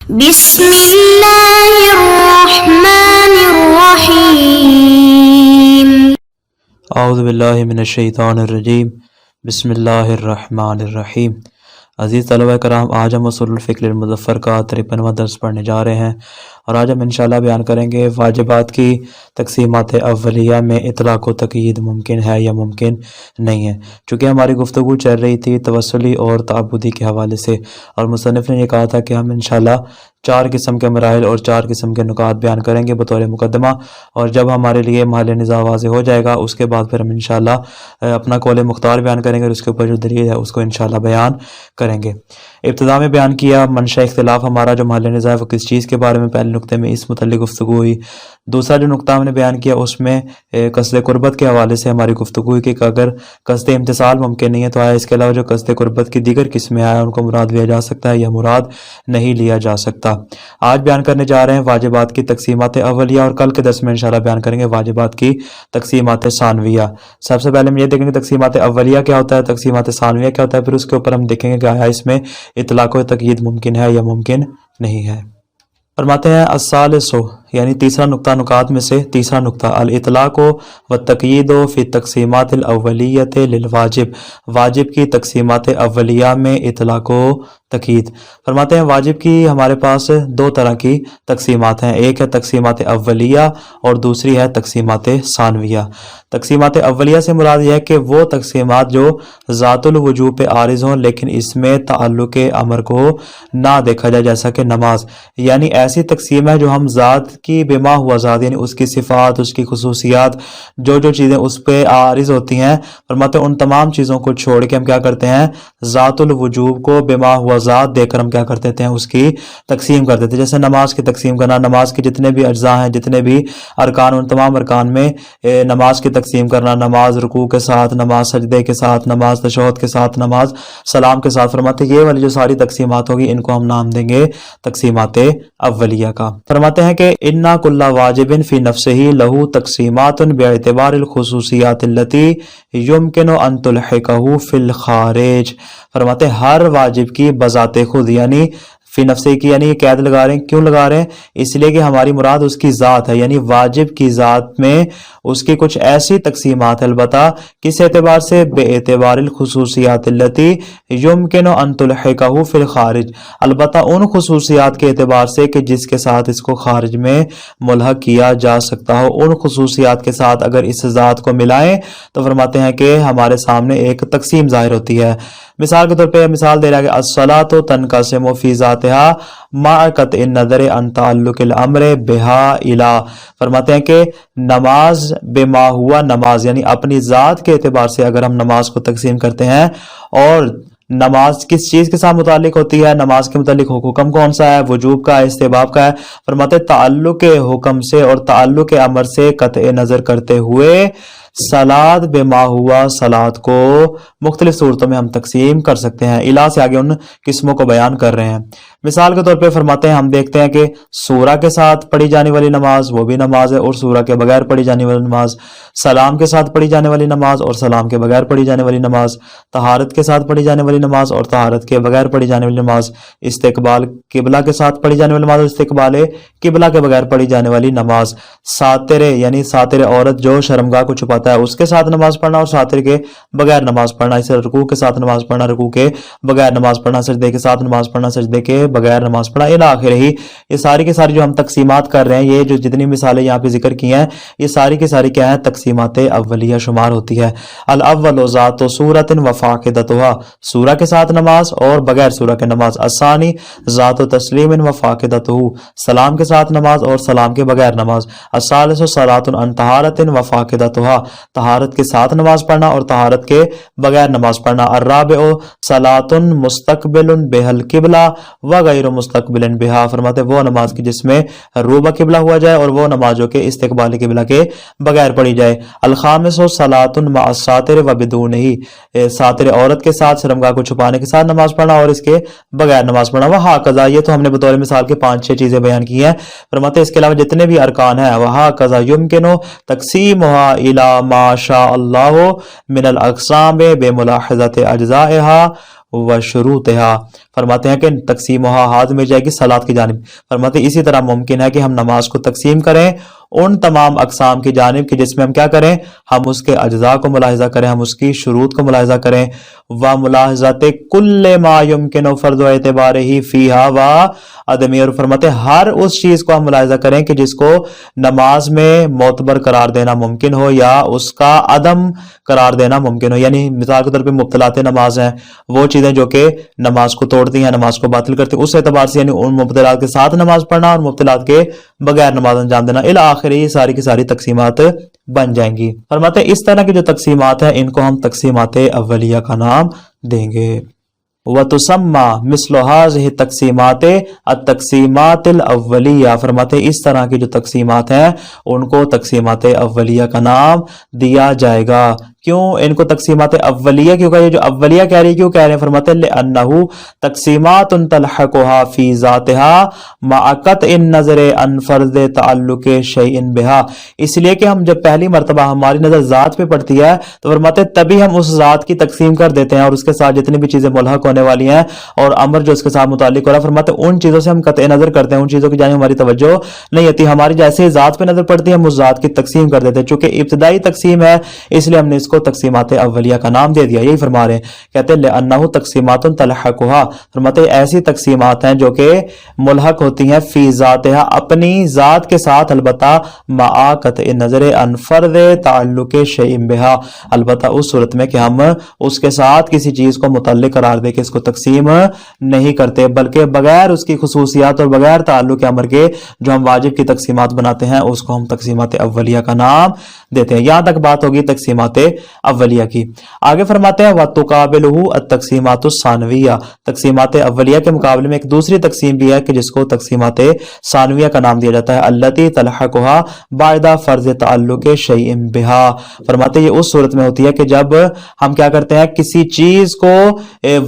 بسم اللہ الرحمن الرحیم۔ اعوذ باللہ من الشیطان الرجیم، بسم اللہ الرحمن الرحیم۔ عزیز طلبہ کرام، آج ہم اصول الفقہ للمظفر کا 53واں درس پڑھنے جا رہے ہیں، اور آج ہم انشاءاللہ بیان کریں گے واجبات کی تقسیمات اولیہ میں اطلاق و تقیید ممکن ہے یا ممکن نہیں ہے۔ چونکہ ہماری گفتگو چل رہی تھی توسلی اور تعبدی کے حوالے سے، اور مصنف نے یہ کہا تھا کہ ہم انشاءاللہ 4 قسم کے مراحل اور 4 قسم کے نکات بیان کریں گے بطور مقدمہ، اور جب ہمارے لیے محل نزاع واضح ہو جائے گا اس کے بعد پھر ہم انشاءاللہ اپنا قول مختار بیان کریں گے، اور اس کے اوپر جو دلیل ہے اس کو انشاءاللہ بیان کریں گے۔ ابتدا میں بیان کیا منشأ اختلاف ہمارا جو محل نزاع ہے وہ کس چیز کے بارے میں، پہلے نقطے میں اس متعلق گفتگو ہوئی۔ دوسرا جو نقطہ ہم نے بیان کیا اس میں قصد قربت کے حوالے سے ہماری گفتگو ہوئی کہ اگر قصد امتثال ممکن نہیں ہے تو آیا اس کے علاوہ جو قصد قربت کی دیگر قسمیں آیا ان کو مراد لیا جا سکتا ہے یا مراد نہیں لیا جا سکتا۔ آج بیان کرنے جا رہے ہیں واجبات کی تقسیمات اولیہ، اور کل کے درس میں انشاءاللہ بیان کریں گے واجبات کی تقسیمات ثانویہ۔ سب سے پہلے ہم یہ دیکھیں گے تقسیمات اولیہ کیا ہوتا ہے، تقسیمات ثانویہ کیا ہوتا ہے، پھر اس کے اوپر ہم دیکھیں گے کہ آیا اس میں اطلاق و تقیید ممکن ہے یا ممکن نہیں ہے۔ فرماتے ہیں الثالث، یعنی تیسرا نقطہ، نکات میں سے تیسرا نقطہ، الاطلاق و تقیید فی تقسیمات الاولیۃ للواجب، واجب کی تقسیمات اولیہ میں اطلاق و تقیید۔ فرماتے ہیں واجب کی ہمارے پاس 2 طرح کی تقسیمات ہیں، ایک ہے تقسیمات اولیہ اور دوسری ہے تقسیمات ثانویہ۔ تقسیمات اولیہ سے مراد یہ ہے کہ وہ تقسیمات جو ذات الوجوب پہ عارض ہوں لیکن اس میں تعلق امر کو نہ دیکھا جائے، جیسا کہ نماز، یعنی ایسی تقسیم ہے جو ہم ذات کی بما ہوا ذات، یعنی اس کی صفات، اس کی خصوصیات، جو چیزیں اس پہ عارض ہوتی ہیں، فرماتے ہیں ان تمام چیزوں کو چھوڑ کے ہم کیا کرتے ہیں، ذات الوجوب کو بما ہوا ذات دے کر ہم کیا کر دیتے ہیں، اس کی تقسیم کر دیتے ہیں۔ جیسے نماز کی تقسیم کرنا، نماز کے جتنے بھی اجزاء ہیں، جتنے بھی ارکان، ان تمام ارکان میں نماز کی تقسیم کرنا، نماز رکوع کے ساتھ، نماز سجدے کے ساتھ، نماز تشہد کے ساتھ، نماز سلام کے ساتھ، فرماتے ہیں یہ والی جو ساری تقسیمات ہوگی ان کو ہم نام دیں گے تقسیمات اولیہ کا۔ فرماتے ہیں کہ اِنَّ كُلَّ وَاجِبٍ فِي نَفْسِهِ لَهُ تَقْسِيمَاتٌ بِاعْتِبَارِ الْخُصُوصِيَّاتِ الَّتِي يُمْكِنُ أَن تُلْحِقَهُ فِي الْخَارِجِ۔ فرماتے ہیں ہر واجب کی بذات خود، یعنی فی نفسے کی، یعنی یہ قید لگا رہے ہیں، کیوں لگا رہے ہیں؟ اس لیے کہ ہماری مراد اس کی ذات ہے، یعنی واجب کی ذات میں اس کی کچھ ایسی تقسیمات، البتہ کس اعتبار سے، بے اعتبار الخصوصیات التی یمکن ان تلحقہ فی الخارج، البتہ ان خصوصیات کے اعتبار سے کہ جس کے ساتھ اس کو خارج میں ملحق کیا جا سکتا ہو، ان خصوصیات کے ساتھ اگر اس ذات کو ملائیں تو فرماتے ہیں کہ ہمارے سامنے ایک تقسیم ظاہر ہوتی ہے۔ مثال کے طور پہ مثال دے رہا ہے کہ الصلاۃ تنقسم فی ذاتها مع قطع النظر عن تعلق الامر بها الى۔ فرماتے ہیں کہ نماز بما ہوا نماز، یعنی اپنی ذات کے اعتبار سے اگر ہم نماز کو تقسیم کرتے ہیں، اور نماز کس چیز کے ساتھ متعلق ہوتی ہے، نماز کے متعلق حکم کون سا ہے، وجوب کا ہے، استحباب کا ہے، فرماتے ہیں تعلق حکم سے اور تعلق امر سے قطع نظر کرتے ہوئے صلاۃ بما ہوا صلاۃ کو مختلف صورتوں میں ہم تقسیم کر سکتے ہیں۔ الہ سے آگے ان قسموں کو بیان کر رہے ہیں۔ مثال کے طور پہ فرماتے ہیں ہم دیکھتے ہیں کہ سورہ کے ساتھ پڑھی جانے والی نماز وہ بھی نماز ہے، اور سورہ کے بغیر پڑھی جانے والی نماز، سلام کے ساتھ پڑھی جانے والی نماز اور سلام کے بغیر پڑھی جانے والی نماز، طہارت کے ساتھ پڑھی جانے والی نماز اور طہارت کے بغیر پڑھی جانے والی نماز، استقبال قبلہ کے ساتھ پڑھی جانے والی نماز اور استقبال قبلہ کے بغیر پڑھی جانے والی نماز، ساتر یعنی ساتر عورت جو شرمگاہ کو چھپاتا ہے اس کے ساتھ نماز پڑھنا اور ساتر کے بغیر نماز پڑھنا، اسے رکوع کے ساتھ نماز پڑھنا، رکوع کے بغیر نماز پڑھنا، سجدے کے ساتھ نماز پڑھنا، سجدے کے بغیر نماز پڑھنا، الی آخر ہی۔ یہ ساری کی ساری جو ہم تقسیمات کر رہے ہیں، یہ جو جتنی مثالیں یہاں پہ ذکر کی ہیں، یہ ساری کی ساری کیا ہیں، تقسیمات اولیہ شمار ہوتی ہے۔ الاول ذات سورۃ و فاقدتها، سورہ کے ساتھ نماز اور بغیر سورہ کے نماز۔ الثانی ذات تسلیم و فاقدته، سلام کے ساتھ نماز اور سلام کے بغیر نماز۔ الثالث صلاۃ عن طہارۃ و فاقدتها، طہارت کے ساتھ نماز پڑھنا اور طہارت کے بغیر نماز پڑھنا۔ الرابع صلاۃ مستقبل بها القبلہ وغیر مستقبل بها، فرماتے وہ نماز کی جس میں روبہ قبلہ ہوا جائے اور وہ نماز جو کہ استقبال قبلہ کے بغیر پڑھی جائے۔ الخامس صلاۃ مع الساتر وبدونہ، ساتر عورت کے ساتھ، شرمگاہ کو چھپانے کے ساتھ نماز پڑھنا اور اس کے بغیر نماز پڑھنا۔ وہکذا، یہ تو ہم نے بطور مثال کے 5-6 چیزیں بیان کی ہیں، فرماتے اس کے علاوہ جتنے بھی ارکان ہیں، وہکذا یمکن تقسیمها الی ما شاء اللہ من الاقسام بملاحظۃ اجزائها वशुरूतिहा। फरमाते हैं कि तकसीमुहा हाथ में जाएगी सलात की जानिब। फरमाते हैं इसी तरह मुमकिन है कि हम नमाज को तकसीम करें उन तमाम अकसाम की जानिब कि जिसमें हम क्या करें, हम उसके अज्जा को मुलाहिजा करें, हम उसकी शुरूत को मुलाहिजा करें। व मुलाहिज़ात कुल्ले मा युमकिनु फर्ज़ु एतबारिही फीहा व अदमी, और फरमाते हर उस चीज को हम मुलाहिजा करें कि जिसको नमाज में मोतबर करार देना मुमकिन हो या उसका अदम करार देना मुमकिन हो। यानी मिसाल के तौर पे मुब्तलात नमाज हैं, वो चीजें जो कि नमाज को तोड़ती हैं, नमाज को बातिल करती हैं, उस एतबार से यानी उन मुब्तलात के साथ नमाज पढ़ना और मुब्तलात के बगैर नमाज अंजाम देना, इला आखिरी, ये सारी की सारी तकसीमात बन जाएंगी। फरमाते इस तरह की जो तकसीमात है इनको हम तकसीमात अव्वलिया का नाम देंगे। व तुसम्मा मिस्लु हाज़िहि तकसीमात अत-तकसीमातिल अव्वलिया। फरमाते इस तरह की जो तकसीमात हैं उनको तकसीमात अव्वलिया का नाम दिया जाएगा। क्यों इनको तकसीमात अव्वलिया क्यों कहा? ये जो अव्वलिया कह रही है क्यों कह रहे हैं? फरमाते लिअन्नहु तकसीमातुन तलहकुहा फी ज़ातिहा मअ क़त्इन नज़र अन फ़र्ज़ तअल्लुक़ शैइन बिहा। इसलिए कि हम जब पहली मर्तबा हमारी नजर जात पे पड़ती है तो फरमाते तभी हम उस जात की तकसीम कर देते हैं और उसके साथ जितनी भी चीजें मुल्हक होने वाली हैं और अमर जो उसके साथ मुताल्लिक हो रहा है, फरमाते उन चीजों से हम कतई नजर करते हैं, उन चीजों की जानिब हमारी तवज्जो नहीं होती। हमारी जैसे जात पे नजर पड़ती है हम उस जात की तकसीम कर देते हैं। चूंकि इब्तिदाई तकसीम है इसलिए हमने इसको तकसीमात अव्वलिया का नाम दे दिया। यही फरमा रहे हैं, कहते हैं लिअन्नहु तकसीमातुन तलहकुहा। फरमाते ऐसी तकसीमात हैं जो कि मुल्हक होती हैं फी ज़ातिहा, अपनी जात के साथ, अलबत्ता मआ क़त्इ नज़र अन फ़र्ज़ तअल्लुक़ शैइन बिहा, अलबत्ता उस सूरत में कि हम उसके साथ किसी चीज को मुतल्लिक करार दे के इसको तकसीम नहीं करते, बल्कि बगैर उसकी खुसूसियात और बगैर ताल्लुक अमर के जो हम वाजिब की तकसीमात बनाते हैं उसको हम तकसीमात अव्वलिया का नाम देते हैं। यहां तक बात होगी तकसीमात अव्वलिया की। आगे फरमाते हैं वतुकाबिलहु अत-तकसीमातुस सानविया। तकसीमात अव्वलिया के मुकाबले में एक दूसरी तकसीम भी है कि जिसको तकसीमात सानविया का नाम दिया जाता है, अल्लती तलहकुहा बायदा फर्ज तअल्लुक़ शैइन बिहा। फरमाते ये उस सूरत में होती है कि जब हम क्या करते हैं किसी चीज को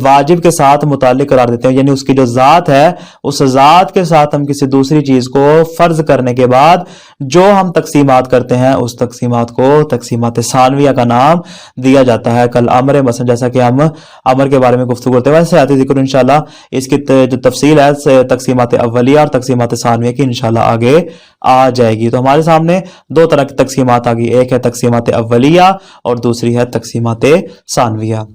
वाजिब के साथ मुताल्लिक करार देते हैं, यानी उसकी जो जात है उस जात के साथ हम किसी दूसरी चीज को फर्ज करने के बाद जो हम तकसीमात करते हैं उस तकसीमात को तकसीमात सानविया का नाम दिया जाता है। कल अमर मसलन जैसा कि हम अमर के बारे में गुफ्तगू करते हैं वैसे आते जिक्र इंशाल्लाह इसकी जो तफसील है तकसीमात अव्वलिया और तकसीमात सानविया की इंशाल्लाह आगे आ जाएगी। तो हमारे सामने दो तरह की तकसीमात आ गई, एक है तकसीमात अव्वलिया और दूसरी है तकसीमात सानविया।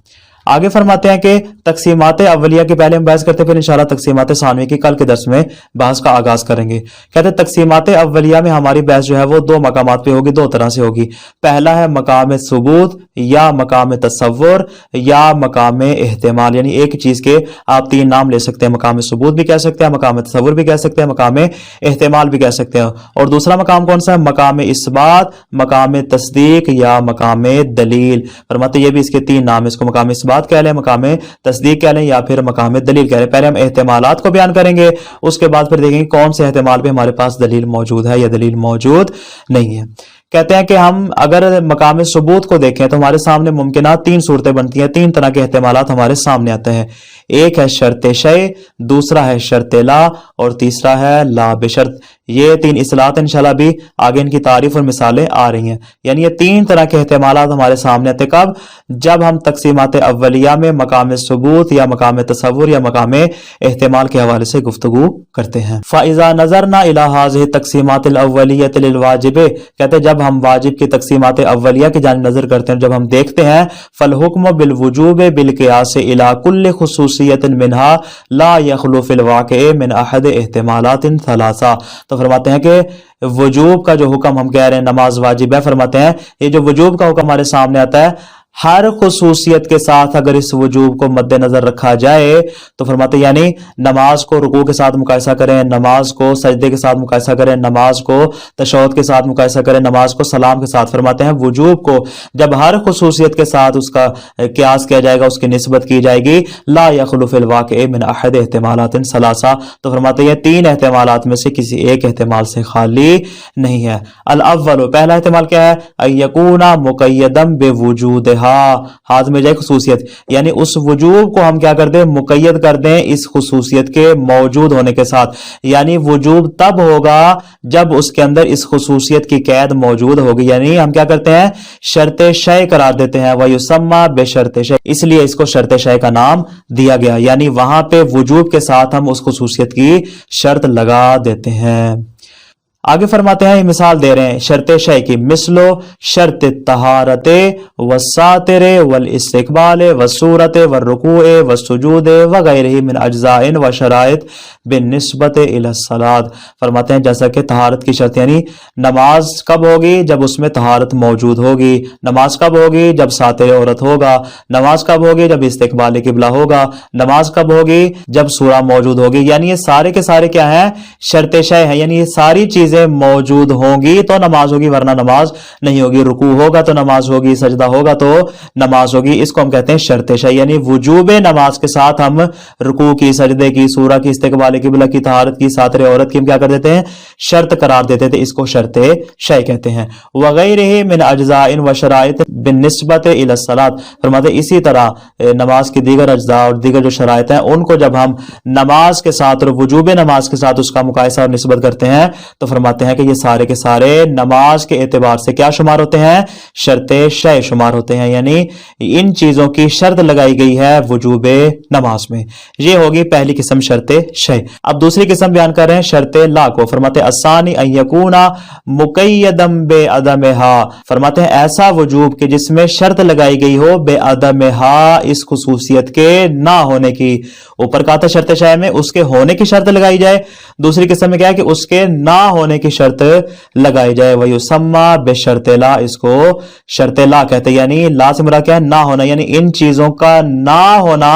आगे फरमाते हैं कि तकसीमात अव्वलिया की पहले हम बहस करते हैं, फिर इंशाल्लाह तकसीमात सानविया की कल के दर्स में बहस का आगाज करेंगे। कहते हैं तकसीमात अव्वलिया में हमारी बहस जो है वो दो मकामात पे होगी, दो तरह से होगी। पहला है मकाम सुबूत या मकाम तसव्वुर या मकाम एहतिमाल, यानी एक चीज के आप तीन नाम ले सकते हैं, मकाम सुबूत भी कह सकते हैं, मकाम तसव्वुर भी कह सकते हैं, मकाम एहतिमाल भी कह सकते हैं। और दूसरा मकाम कौन सा है? मकाम इस्बात, मकाम तस्दीक या मकाम दलील। फरमाते ये भी इसके तीन नाम, इसको मकाम इस्बात कह लें, मकाम तस्दीक कह लें या फिर मकाम दलील कह लें। पहले हम एहतिमालात को बयान करेंगे, उसके बाद फिर देखेंगे कौन से एहतिमाल पे हमारे पास दलील मौजूद है या दलील मौजूद नहीं है। कहते हैं कि हम अगर मकाम सुबूत को देखें तो हमारे सामने मुमकिन तीन सूरतें बनती हैं, तीन तरह के एहतिमालात हमारे सामने आते हैं। एक है शर्त शय, दूसरा है शर्त ला और तीसरा है ला बेशर्त। ये तीन इस्लात इंशाल्लाह भी आगे इनकी तारीफ और मिसालें आ रही हैं। यानी ये तीन तरह के एहतिमालात हमारे सामने आते कब? जब हम तकसीमात अव्वलिया में मकाम सुबूत या मकाम तसव्वुर या मकाम एहतिमाल के हवाले से गुफ्तगू करते हैं। फ़इज़ा नज़रना इला हाज़िहि तक़सीमातिल अव्वलिय्यति लिल वाजिब, कहते हैं जब हम वाजिब की तकसीमात अव्वलिया की जानिब नजर करते हैं, जब हम देखते हैं फल हुक्म बिल वुजूब बिल क़ियास इला कुल्लि खुसूसियतिन मिनहा ला यख़लु फिल वाक़िअ मिन अहद एहतिमालातिन सलासा। तो फरमाते हैं कि वजूब का जो हुक्म हम कह रहे हैं नमाज वाजिब है, फरमाते हैं ये जो वजूब का हुक्म हमारे सामने आता है हर खुसूसियत के साथ अगर इस वजूब को मद्देनजर रखा जाए तो फरमाते यानी नमाज को रुकू के साथ मुकायसा करें, नमाज को सजदे के साथ मुकायसा करें, नमाज को तशहुद के साथ मुकायसा करें, नमाज को सलाम के साथ। फरमाते हैं वजूब को जब हर खुसूसियत के साथ उसका क़ियास किया जाएगा, उसकी निस्बत की जाएगी, ला यख़लु फिल वाक़िअ मिन अहद एहतिमालातिन सलासा, तो फरमाते हैं तीन एहतिमालात में से किसी एक एहतिमाल से खाली नहीं है। अल अव्वल, पहला एहतिमाल क्या है? अय्यकूना मुक़य्यदम बिवुजूदिहा, बिहा, हाथ में जाए खसूसियत, यानी उस वजूब को हम क्या कर दें, मुकय्यद कर दें इस खसूसियत के मौजूद होने के साथ। यानी वजूब तब होगा जब उसके अंदर इस खसूसियत की कैद मौजूद होगी, यानी हम क्या करते हैं, शर्त शय करार देते हैं, वयुसम्मा बेशर्त शय, इसलिए इसको शर्त शय का नाम दिया गया। यानी वहां पे वजूब के साथ हम उस खसूसियत की शर्त लगा देते हैं। आगे फरमाते हैं, मिसाल दे रहे हैं शर्त शय की, मिसलो शर्त तहारते वसातिरे वल इस्तिकबाले वसूरते वरुकुए वसुजूदे वगैरह मिन अज्जाइन व शराइत बिनिस्बत इला सलात। फरमाते हैं जैसा कि तहारत की शर्त, यानी नमाज कब होगी, जब उसमें तहारत मौजूद होगी। नमाज कब होगी, जब सातिर औरत होगा। नमाज कब होगी, जब इस्तिकबाल किबला होगा। नमाज कब होगी, जब सूरा मौजूद होगी। यानी ये सारे के सारे क्या है, शर्त शय है, यानी ये सारी चीजें मौजूद होंगी तो नमाज होगी, वरना नमाज नहीं होगी। रुकू होगा तो नमाज होगी, सजदा होगा तो नमाज होगी। इसको हम कहते हैं शर्त शय, यानी वजूब नमाज के साथ हम रुकू की, सजदे की, सूरा की, इस्तिकबाल किबला की, तहारत की, सातिर औरत की हम क्या कर देते हैं, शर्त करार देते थे। इसको शर्त शय कहते हैं। वगैरह मिन अज्जाइन व शराइत बिनिस्बत इला सलात। फरमाते इसी तरह नमाज की दीगर अज्जा और दीगर जो शराइत हैं उनको जब हम नमाज के साथ और वजूब नमाज के साथ उसका मुकायसा और निस्बत करते हैं तो फरमाते हैं कि ये सारे के सारे नमाज के एतबार से क्या शुमार होते हैं, शर्त शय शुमार होते हैं। यानी इन चीजों की शर्त लगाई गई है वजूब नमाज में। ये होगी पहली किस्म शर्त शय। अब दूसरी किस्म बयान कर रहे हैं शर्त ला को। फरमाते असानी अयकूना मुकय्यदम बे अदमहा। फरमाते हैं ऐसा वजूब के जिसमें शर्त लगाई गई हो बे अदमहा, इस खुसूसियत के ना होने की। ऊपर कहा था शर्त शय में उसके होने की शर्त लगाई जाए, दूसरी किस्म में क्या है कि उसके ना होने की शर्त लगाई जाए। वयुसम्मा बेशर्त ला, इसको शर्त ला कहते हैं। यानी ला से मुराद क्या है, ना होना, यानी इन चीजों का ना होना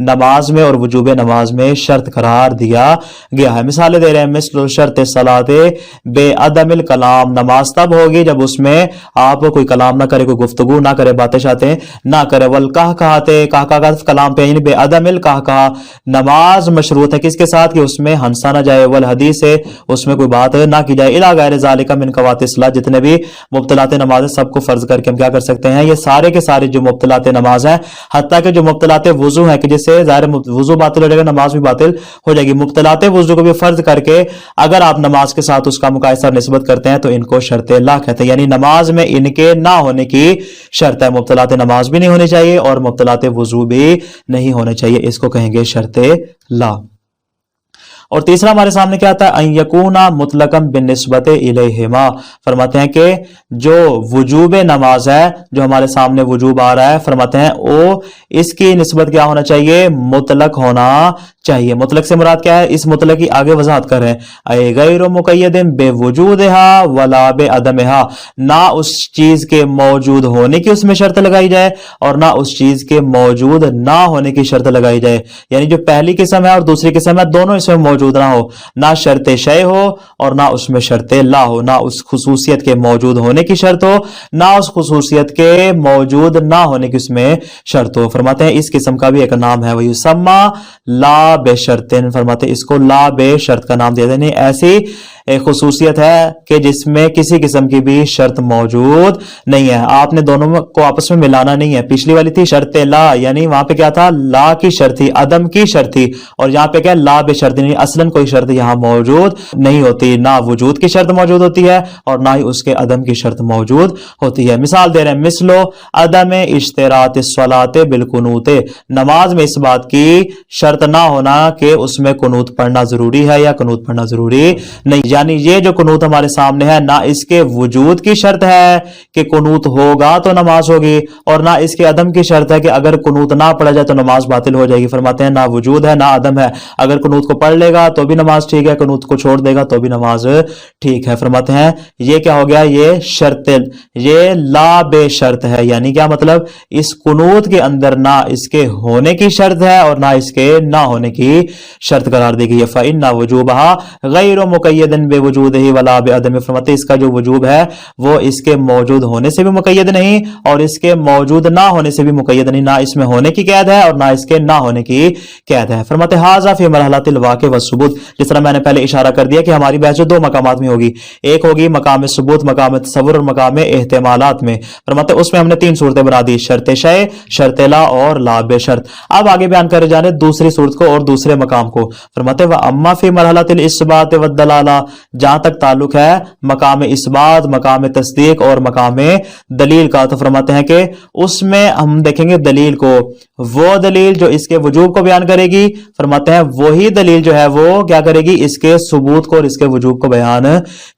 नमाज में और वजूब नमाज में शर्त करार दिया गया है। मिसालें दे रहे हैं, मिसल शर्त सलाते बे अदमिल कलाम। नमाज तब होगी जब उसमें आप कोई कलाम ना करे, कोई गुफ्तगू ना करे, बातें शातें ना करे। वल कह कहते कह कलाम पे, यानी बे अदमिल कहा। नमाज मशरूत है किसके साथ कि उसमें हंसा ना जाए। वल हदीस है, उसमें कोई बात ना की जाए। इला गैर ज़ालिका मिन कवातिस सलात, जितने भी मुब्तलात नमाज है सबको फर्ज करके हम क्या कर सकते हैं, ये सारे के सारे जो मुब्तलात नमाज है, हत्ता के जो मुब्तलात वुजू है कि जिससे ज़ाहिर वुजू बातिल हो जाएगा, नमाज भी बातिल हो जाएगी। मुब्तलात वुजू को भी फर्ज करके अगर आप नमाज के साथ उसका मुकायसा निस्बत करते हैं तो इनको शर्त ला कहते हैं। यानी नमाज में इनके ना होने की शर्त है। मुब्तलात नमाज भी नहीं होनी चाहिए और मुब्तलात वुजू भी नहीं होने चाहिए, इसको कहेंगे शर्त ला। और तीसरा हमारे सामने क्या आता है, अयकूना मुतलकम बिनिस्बत इलैहिमा। फरमाते हैं कि जो वजूब नमाज है, जो हमारे सामने वजूब आ रहा है, फरमाते हैं वो इसकी निस्बत क्या होना चाहिए, मुतलक होना चाहिए। मुतलक से मुराद क्या है, इस मुतलक की आगे वजाहत कर रहे हैं, अय गैर मुकय्यदिन बेवजूदिहा वला बेअदमिहा। ना उस चीज के मौजूद होने की उसमें शर्त लगाई जाए और ना उस चीज के मौजूद ना होने की शर्त लगाई जाए। यानी जो पहली किस्म है और दूसरी किस्म है दोनों इसमें मौजूद ना हो, ना शर्त शय हो और ना उसमें शर्त ला हो। ना उस खुसूसियत के मौजूद होने की शर्त हो, ना उस खुसूसियत के मौजूद ना होने की उसमें शर्त हो। फरमाते हैं इस किस्म का भी एक नाम है वयुसम्मा ला बेशर्तिन। फरमाते इसको ला बेशर्त का नाम दिया जाए। नहीं ऐसी एक खुसूसियत है कि जिसमें किसी किस्म की भी शर्त मौजूद नहीं है। आपने दोनों को आपस में मिलाना नहीं है। पिछली वाली थी शर्त ला, यानी वहां पे क्या था, ला की शर्त थी, अदम की शर्त थी, और यहाँ पे क्या ला बेशर्त, नहीं असलन कोई शर्त यहाँ मौजूद नहीं होती। ना वजूद की शर्त मौजूद होती है और ना ही उसके अदम की शर्त मौजूद होती है। मिसाल दे रहे हैं, मिसलो अदम इश्तिरात सलाते बिल कुनूते। नमाज में इस बात की शर्त ना होना कि उसमें कुनूत पढ़ना जरूरी है या कुनूत पढ़ना जरूरी नहीं। यानी ये जो कुनूत हमारे सामने है, ना इसके वजूद की शर्त है कि कुनूत होगा तो नमाज होगी, और ना इसके अदम की शर्त है कि अगर कुनूत ना पढ़ा जाए तो नमाज बातिल हो जाएगी। फरमाते हैं ना वजूद है ना अदम है, अगर कुनूत को पढ़ लेगा तो भी नमाज ठीक है, कुनूत को छोड़ देगा तो भी नमाज ठीक है। फरमाते हैं ये क्या हो गया, ये शर्त, ये ला बे शर्त है। यानी क्या मतलब, इस कुनूत के अंदर ना इसके होने की शर्त है और ना इसके ना होने की शर्त करार दी गई है। फ़इन्ना वजूबहा गैर मुक़य्यदिन बिवजूदिही वला बिअदमी, फरमाते इसका जो वजूब है वो इसके मौजूद होने से भी मुकय्यद नहीं और इसके मौजूद ना होने से भी मुकय्यद नहीं, ना इसमें होने की कैद है और ना इसके ना होने की कैद है। फरमाते हाजा फी मरहलतिल वाक़ि व सुबूत, जिस तरह मैंने पहले इशारा कर दिया कि हमारी बहस जो दो मकामात में होगी, एक होगी मकाम सुबूत, मकाम तसव्वुर और मकाम एहतिमालात में। फरमाते उसमें हमने तीन सूरतें बना दी, शर्त शय, शर्त ला और ला बेशर्त। अब आगे बयान करे जाने दूसरी सूरत को और दूसरे मकाम को। फरमाते व अम्मा फी मरहलतिल इस्बात व दलाला, जहां तक ताल्लुक है मकाम इस्बात, मकाम तस्दीक और मकाम दलील का, तो फरमाते हैं कि उसमें हम देखेंगे दलील को, वो दलील जो इसके वजूब को बयान करेगी, फरमाते हैं वही दलील जो है वो क्या करेगी, इसके सबूत को और इसके वजूब को बयान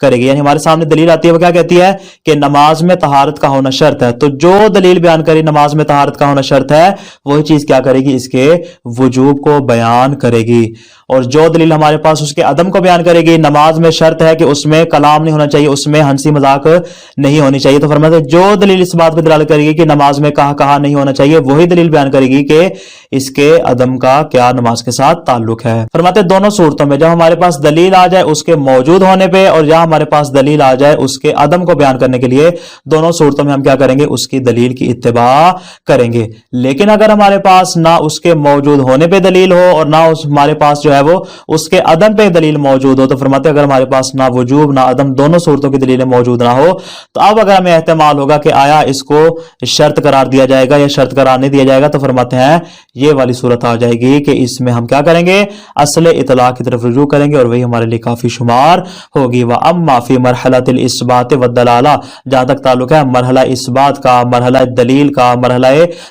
करेगी। यानी हमारे सामने दलील आती है, वो क्या कहती है कि नमाज में तहारत का होना शर्त है, तो जो दलील बयान करी नमाज में तहारत का होना शर्त है, वही चीज क्या करेगी, इसके वजूब को बयान करेगी। और जो दलील हमारे पास उसके अदम को बयान करेगी, नमाज में शर्त है कि उसमें कलाम नहीं होना चाहिए, उसमें हंसी मजाक नहीं होनी चाहिए, तो फरमाते हैं जो दलील इस बात पर दलालत करेगी कि नमाज में कहा नहीं होना चाहिए, वही दलील बयान करेगी कि इसके अदम का क्या नमाज के साथ ताल्लुक है। फरमाते दोनों सूरतों में जब हमारे पास दलील आ जाए उसके मौजूद होने पे और जहां हमारे पास दलील आ जाए उसके अदम को बयान करने के लिए, दोनों सूरतों में हम क्या करेंगे, उसकी दलील की इत्तिबा करेंगे। लेकिन अगर हमारे पास ना उसके मौजूद होने पे दलील हो और ना हमारे पास जो है वो उसके अदम पे दलील मौजूद हो, तो फरमाते अगर हमारे पास ना वजूब ना अदम दोनों सूरतों की दलीलें मौजूद ना हो, तो अब अगर हमें एहतमाल होगा कि आया इसको शर्त करार दिया जाएगा या शर्त करार नहीं दिया जाएगा, तो फरमाते हैं ये वाली सूरत आ जाएगी कि इसमें हम क्या करेंगे, असले इतलाक की तरफ रुजू करेंगे और वही हमारे लिए काफी शुमार होगी। व अम्मा फी मरहलतिल इस्बात व दलाला, जहां तक ताल्लुक है मरहला इस्बात का, मरहला दलील का, मरहला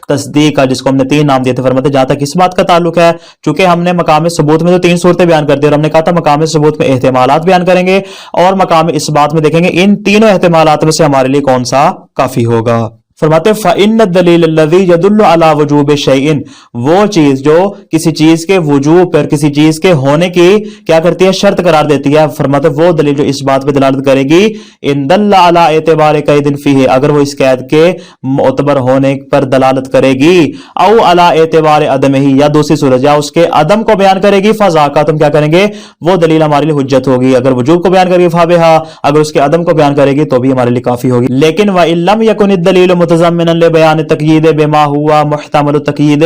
तस्दीक का, जिसको हमने तीन नाम दिए थे, फरमाते जहां तक इस बात का ताल्लुक है, चूंकि हमने मकाम सबूत में तो तीन सूरतें बयान कर दी और हमने कहा था मकाम सबूत में एहतिमालात बयान करेंगे और मकाम इस बात में देखेंगे इन तीनों एहतिमालात में से हमारे लिए कौन सा काफी होगा। फरमाते फ़इन्न दलील लज़ी यदुल्लु अला वजूब शैइन, वो चीज जो किसी चीज के वजूब पर किसी चीज के होने की क्या करती है, शर्त करार देती है। फरमाते वो दलील जो इस बात पे दलालत करेगी, इन दल्ला अला एतबार कैदिन फीह, अगर वो इस कैद के मोतबर होने पर दलालत करेगी, औ अला एतबार अदम ही, या दूसरी सूरत या उसके अदम को बयान करेगी, फ़ज़ाका तुम क्या करेंगे, वो दलील हमारे लिए हुज्जत होगी। अगर वजूब को बयान करेगी फ़ाबिहा, अगर उसके अदम को बयान करेगी तो भी हमारे लिए काफी होगी। लेकिन व इल्लम यकुन दलील मुतज़म्मिनन ले बयान तक़यीद बिमा हुआ मुहतमल तक़यीद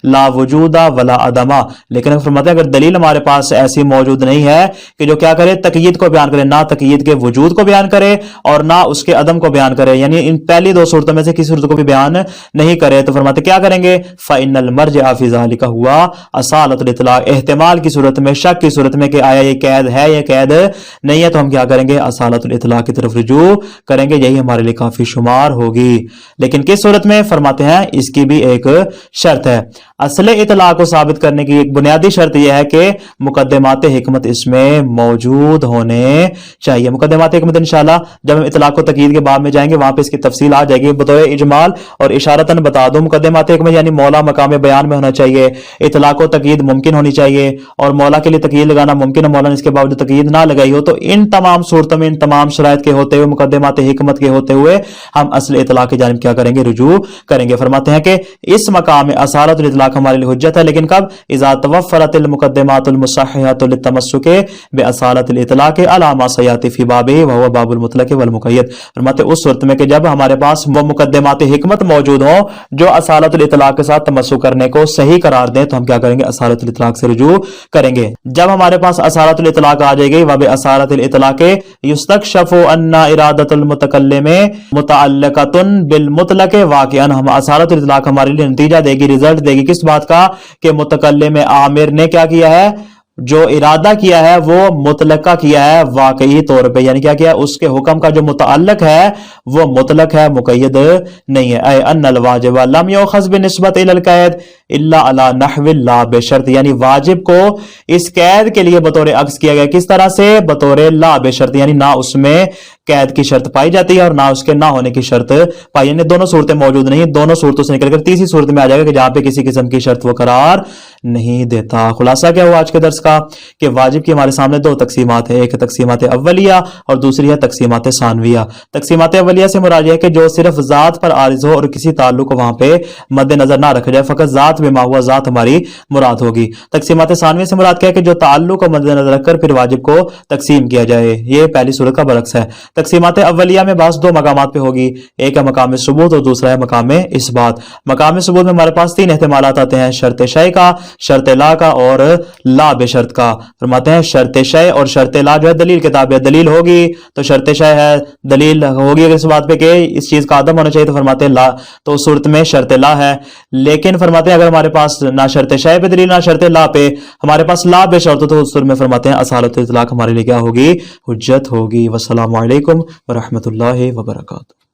ला वजूदा वला अदमा, लेकिन फरमाते हैं अगर दलील हमारे पास ऐसी मौजूद नहीं है कि जो क्या करे, तक़यीद को बयान करे, ना तक़यीद के वजूद को बयान करे और ना उसके अदम को बयान करे, यानी इन पहली दो सूरतों में से किसी सूरत को भी बयान नहीं करे, तो फरमाते क्या करेंगे, फ़इन्नल मर्जिअ फ़ी ज़ालिका हुआ असालतुल इतलाक, एहतिमाल की सूरत में, शक की सूरत में कि आया ये कैद है या कैद नहीं है, तो हम क्या करेंगे, असालतुल इतलाक की तरफ रुजू करेंगे, यही हमारे लिए काफी शुमार होगी। लेकिन किस सूरत में, फरमाते हैं इसकी भी एक शर्त है। असले इतलाक को साबित करने की एक बुनियादी शर्त यह है कि मुकद्दमात हिकमत इसमें मौजूद होने चाहिए। मुकद्दमात हिकमत इंशाल्लाह जब हम इतलाक को तकीद के बाब में जाएंगे वहां पे इसकी तफसील आ जाएगी। बतौर इजमाल और इशारतन बता दूं, मुकद्दमात हिकमत यानी मौला मकाम बयान में होना चाहिए, इतलाक को तकीद मुमकिन होनी चाहिए और मौला के लिए तकीद लगाना मुमकिन है, मौला ने इसके बावजूद तकीद ना लगाई हो, तो इन तमाम सूरतों में इन तमाम शराइत के होते हुए, मुकद्दमात हिकमत के होते हुए हम असल इतलाक की जानिब क्या करेंगे, रुजू करेंगे। फरमाते हैं कि इस मकाम में असालतुल इतलाक हमारे लिए हुज्जत है, लेकिन कब, इज़ा तवफ़्फ़रतिल मुक़द्दिमातुल मुस्सहिहतु लित्तमस्सुक बिअसालतिल इतलाक अला मा सयाति फी बाबिही व हुवा बाबुल मुतलक वल मुक़य्यद। फरमाते उस सूरत में कि जब हमारे पास वो मुक़द्दिमात हिकमत मौजूद हो जो असालतुल इतलाक के साथ तमस्सुक करने को सही करार दें, तो हम क्या करेंगे, असालतुल इतलाक से रुजू करेंगे। जब हमारे पास असालतुल इतलाक आ जाएगी, व बिअसालतिल इतलाक युस्तकशफु अन्ना इरादतुल मुतकल्लिम मुतअल्लिक़तुन बिल मुतलक वाक़िअन, हम असालतुल इतलाक हमारे लिए नतीजा देगी, रिजल्ट देगी किस बात का, कि मुतकल्लिम आमिर ने क्या किया है, जो इरादा किया है वो मुतलका किया है वाकई तौर पे, यानी क्या किया, उसके हुक्म का जो मुतअल्लिक है वो मुतलक है, मुकय्यद नहीं है। ऐ अन्नल वाजिब लम युखज़ बिनिस्बत इलल कैद इल्ला अला नहविल ला बेशर्त, यानी वाजिब को इस कैद के लिए बतौर अक्स किया गया, किस तरह से, बतौर ला बेशर्त, यानी ना उसमें قید کی شرط پائی جاتی ہے اور نہ اس کے نہ ہونے کی شرط پائی، یعنی دونوں صورتیں موجود نہیں، دونوں صورتوں سے نکل کر تیسری صورت میں آ جائے گا کہ جہاں پہ کسی قسم کی شرط وہ قرار نہیں دیتا۔ خلاصہ کیا ہوا آج کے درس کا کہ واجب کی ہمارے سامنے دو تقسیمات ہیں، ایک تقسیمات اولیہ اور دوسری ہے تقسیمات ثانویہ۔ تقسیمات اولیہ سے مراد ہے کہ جو صرف ذات پر عارض ہو اور کسی تعلق کو وہاں پہ مد نظر نہ رکھا جائے، فقط ذات بما ہوا ذات ہماری مراد ہوگی۔ تقسیمات ثانویہ سے مراد کیا ہے کہ جو تعلق کو مد نظر رکھ کر پھر واجب کو تقسیم کیا جائے، یہ پہلی صورت کا برعکس ہے۔ تقسیمات اولیہ میں بحث دو مقامات پہ ہوگی، ایک ہے مقام ثبوت اور دوسرا ہے مقام اثبات۔ مقام ثبوت میں ہمارے پاس تین احتمالات آتے ہیں، شرط شیء کا، شرط لا کا اور لا بشرط کا۔ فرماتے ہیں شرط شیء اور شرط لا جو ہے دلیل کے تابع، دلیل ہوگی تو شرط شیء ہے، دلیل ہوگی اگر اس بات پہ کہ اس چیز کا عدم ہونا چاہیے تو فرماتے ہیں لا، تو اس صورت میں شرط لا ہے۔ لیکن فرماتے ہیں اگر ہمارے پاس نہ شرط شیء پہ دلیل نہ شرط لا پہ، ہمارے پاس لا بشرط، تو اس صورت میں فرماتے ہیں اصالت اطلاق ہمارے لیے کیا ہوگی؟ حجت ہوگی۔ والسلام علیکم ورحمۃ اللہ وبرکاتہ۔